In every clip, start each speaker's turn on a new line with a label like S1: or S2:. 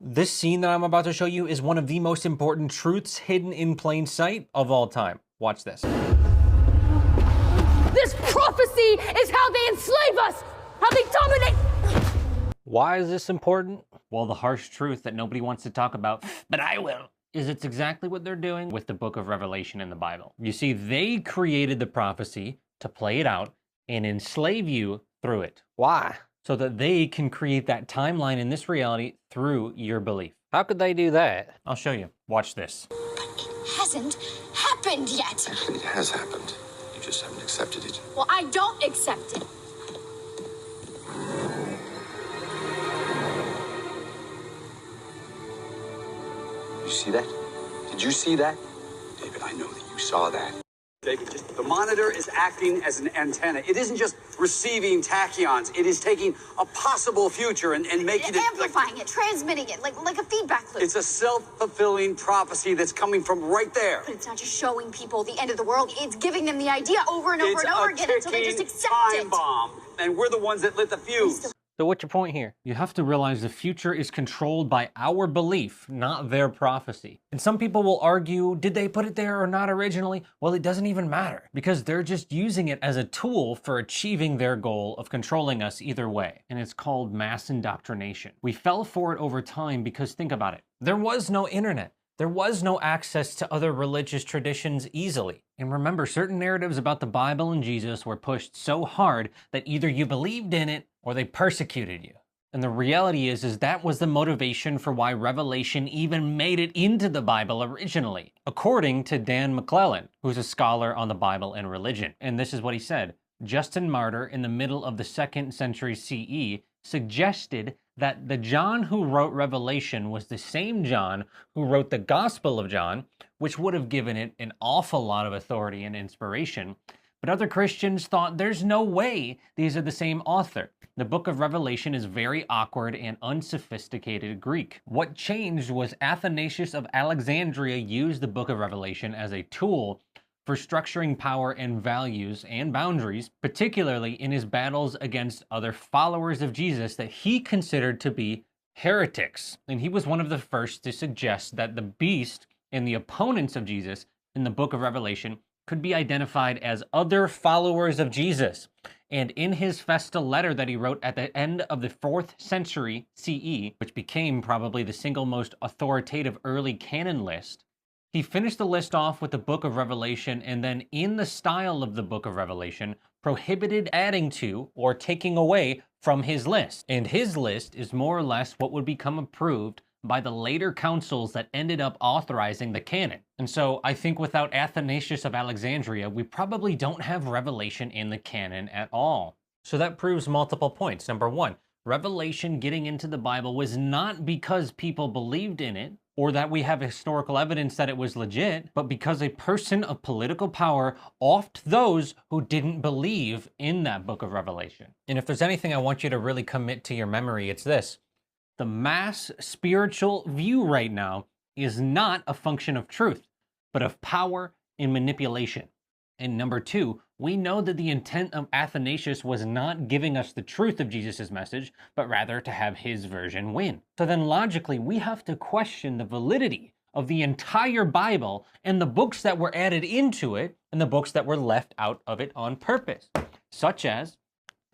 S1: This scene that I'm about to show you is one of the most important truths hidden in plain sight of all time. Watch this.
S2: This prophecy is how they enslave us, how they dominate.
S1: Why is this important? Well, the harsh truth that nobody wants to talk about, but I will, is it's exactly what they're doing with the book of Revelation in the Bible. You see, they created the prophecy to play it out and enslave you through it. Why? So that they can create that timeline in this reality through your belief. How could they do that? I'll show you. Watch this.
S3: But it hasn't happened yet.
S4: Actually, it has happened. You just haven't accepted it.
S3: Well, I don't accept it.
S4: You see that? Did you see that? David, I know that you saw that.
S5: David, the monitor is acting as an antenna. It isn't just receiving tachyons. It is taking a possible future and making it
S3: amplifying it, transmitting it, like a feedback loop.
S5: It's a self-fulfilling prophecy that's coming from right there.
S3: But it's not just showing people the end of the world. It's giving them the idea over and over and over again until they just accept
S5: it. Time bomb. And we're the ones that lit the fuse.
S1: So what's your point here? You have to realize the future is controlled by our belief, not their prophecy. And some people will argue, did they put it there or not originally? Well, it doesn't even matter because they're just using it as a tool for achieving their goal of controlling us either way. And it's called mass indoctrination. We fell for it over time because think about it. There was no internet. There was no access to other religious traditions easily. And remember, certain narratives about the Bible and Jesus were pushed so hard that either you believed in it or they persecuted you. And the reality is that was the motivation for why Revelation even made it into the Bible originally, according to Dan McClellan, who's a scholar on the Bible and religion. And this is what he said. Justin Martyr, in the middle of the 2nd century CE, suggested that the John who wrote Revelation was the same John who wrote the Gospel of John, which would have given it an awful lot of authority and inspiration. But other Christians thought there's no way these are the same author. The book of Revelation is very awkward and unsophisticated Greek. What changed was Athanasius of Alexandria used the book of Revelation as a tool for structuring power and values and boundaries, particularly in his battles against other followers of Jesus that he considered to be heretics. And he was one of the first to suggest that the beast and the opponents of Jesus in the book of Revelation could be identified as other followers of Jesus. And in his Festal letter that he wrote at the end of the 4th century CE, which became probably the single most authoritative early canon list, he finished the list off with the book of Revelation and then, in the style of the book of Revelation, prohibited adding to or taking away from his list. And his list is more or less what would become approved by the later councils that ended up authorizing the canon. And so I think without Athanasius of Alexandria, we probably don't have Revelation in the canon at all. So that proves multiple points. Number one, Revelation getting into the Bible was not because people believed in it, or that we have historical evidence that it was legit, but because a person of political power offed those who didn't believe in that book of Revelation. And if there's anything I want you to really commit to your memory, it's this. The mass spiritual view right now is not a function of truth, but of power and manipulation. And number two, we know that the intent of Athanasius was not giving us the truth of Jesus' message, but rather to have his version win. So then logically, we have to question the validity of the entire Bible and the books that were added into it and the books that were left out of it on purpose, such as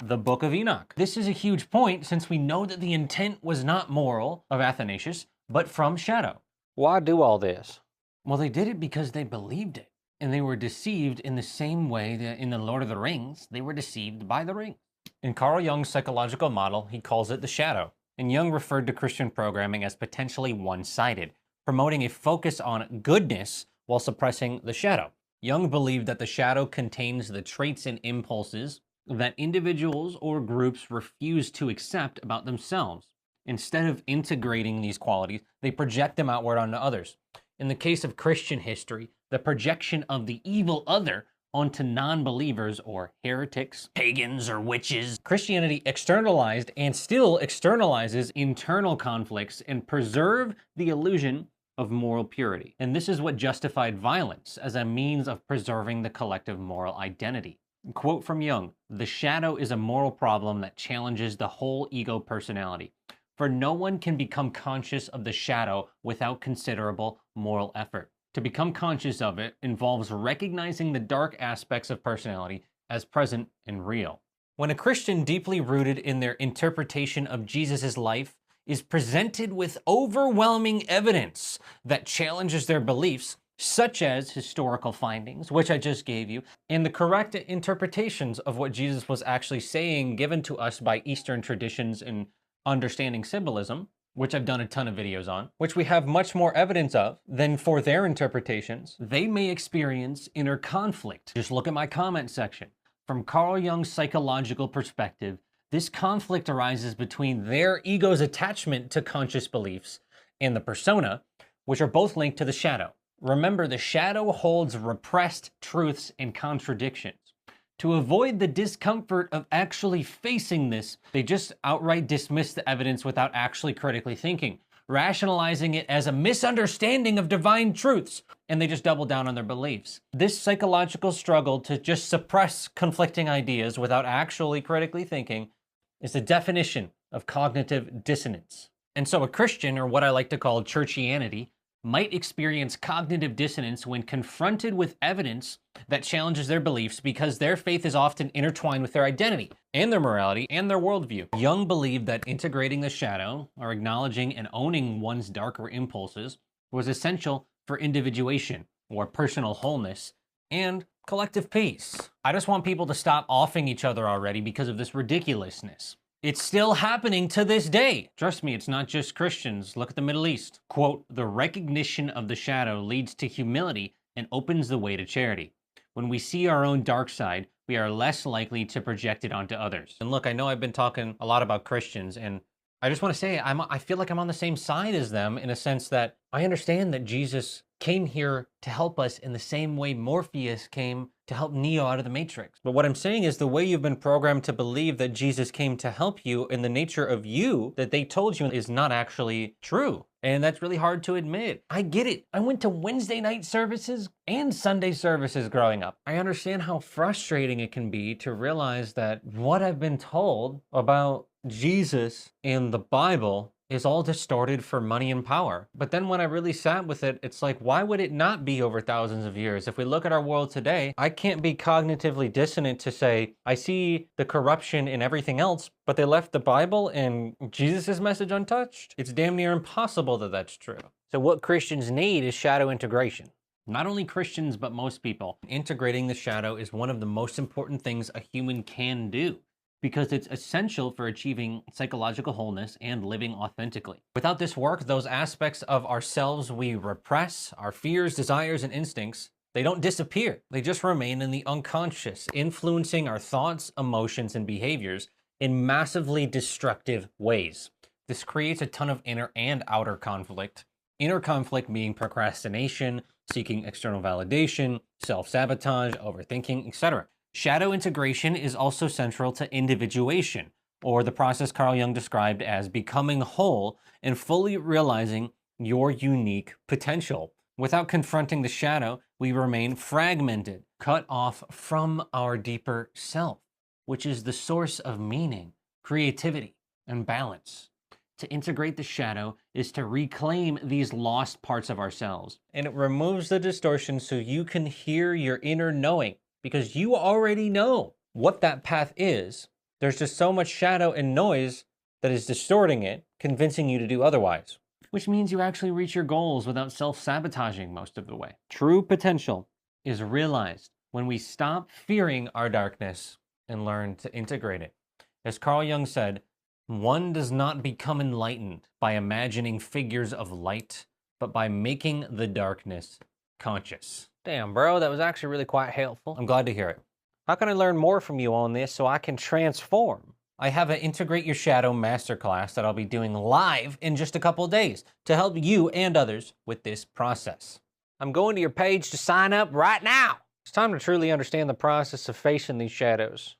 S1: the Book of Enoch. This is a huge point since we know that the intent was not moral of Athanasius, but from Shadow. Why do all this? Well, they did it because they believed it. And they were deceived in the same way that in the Lord of the Rings, they were deceived by the ring. In Carl Jung's psychological model, he calls it the shadow. And Jung referred to Christian programming as potentially one-sided, promoting a focus on goodness while suppressing the shadow. Jung believed that the shadow contains the traits and impulses that individuals or groups refuse to accept about themselves. Instead of integrating these qualities, they project them outward onto others. In the case of Christian history, the projection of the evil other onto non-believers or heretics, pagans, or witches. Christianity externalized and still externalizes internal conflicts and preserve the illusion of moral purity. And this is what justified violence as a means of preserving the collective moral identity. Quote from Jung, "The shadow is a moral problem that challenges the whole ego personality. For no one can become conscious of the shadow without considerable moral effort. To become conscious of it involves recognizing the dark aspects of personality as present and real. When a Christian deeply rooted in their interpretation of Jesus' life is presented with overwhelming evidence that challenges their beliefs, such as historical findings, which I just gave you, and the correct interpretations of what Jesus was actually saying given to us by Eastern traditions and understanding symbolism, which I've done a ton of videos on, which we have much more evidence of than for their interpretations, they may experience inner conflict. Just look at my comment section. From Carl Jung's psychological perspective, this conflict arises between their ego's attachment to conscious beliefs and the persona, which are both linked to the shadow. Remember, the shadow holds repressed truths and contradictions. To avoid the discomfort of actually facing this, they just outright dismiss the evidence without actually critically thinking, rationalizing it as a misunderstanding of divine truths, and they just double down on their beliefs. This psychological struggle to just suppress conflicting ideas without actually critically thinking is the definition of cognitive dissonance. And so a Christian, or what I like to call churchianity, might experience cognitive dissonance when confronted with evidence that challenges their beliefs because their faith is often intertwined with their identity and their morality and their worldview. Jung believed that integrating the shadow, or acknowledging and owning one's darker impulses, was essential for individuation, or personal wholeness, and collective peace. I just want people to stop offing each other already because of this ridiculousness. It's still happening to this day. Trust me, it's not just Christians. Look at the Middle East. Quote, "The recognition of the shadow leads to humility and opens the way to charity. When we see our own dark side, we are less likely to project it onto others." And look, I know I've been talking a lot about Christians, and I just want to say I feel like I'm on the same side as them in a sense that I understand that Jesus came here to help us in the same way Morpheus came to help Neo out of the Matrix. But what I'm saying is the way you've been programmed to believe that Jesus came to help you in the nature of you that they told you is not actually true. And that's really hard to admit. I get it. I went to Wednesday night services and Sunday services growing up. I understand how frustrating it can be to realize that what I've been told about Jesus and the Bible is all distorted for money and power. But then when I really sat with it, it's like, why would it not be over thousands of years? If we look at our world today, I can't be cognitively dissonant to say, I see the corruption in everything else, but they left the Bible and Jesus' message untouched. It's damn near impossible that that's true. So what Christians need is shadow integration. Not only Christians, but most people. Integrating the shadow is one of the most important things a human can do, because it's essential for achieving psychological wholeness and living authentically. Without this work, those aspects of ourselves we repress, our fears, desires, and instincts, they don't disappear. They just remain in the unconscious, influencing our thoughts, emotions, and behaviors in massively destructive ways. This creates a ton of inner and outer conflict. Inner conflict being procrastination, seeking external validation, self-sabotage, overthinking, etc. Shadow integration is also central to individuation, or the process Carl Jung described as becoming whole and fully realizing your unique potential. Without confronting the shadow, we remain fragmented, cut off from our deeper self, which is the source of meaning, creativity, and balance. To integrate the shadow is to reclaim these lost parts of ourselves, and it removes the distortion so you can hear your inner knowing. Because you already know what that path is. There's just so much shadow and noise that is distorting it, convincing you to do otherwise. Which means you actually reach your goals without self-sabotaging most of the way. True potential is realized when we stop fearing our darkness and learn to integrate it. As Carl Jung said, one does not become enlightened by imagining figures of light, but by making the darkness conscious. Damn, bro, that was actually really quite helpful. I'm glad to hear it. How can I learn more from you on this so I can transform? I have an Integrate Your Shadow masterclass that I'll be doing live in just a couple of days to help you and others with this process. I'm going to your page to sign up right now. It's time to truly understand the process of facing these shadows.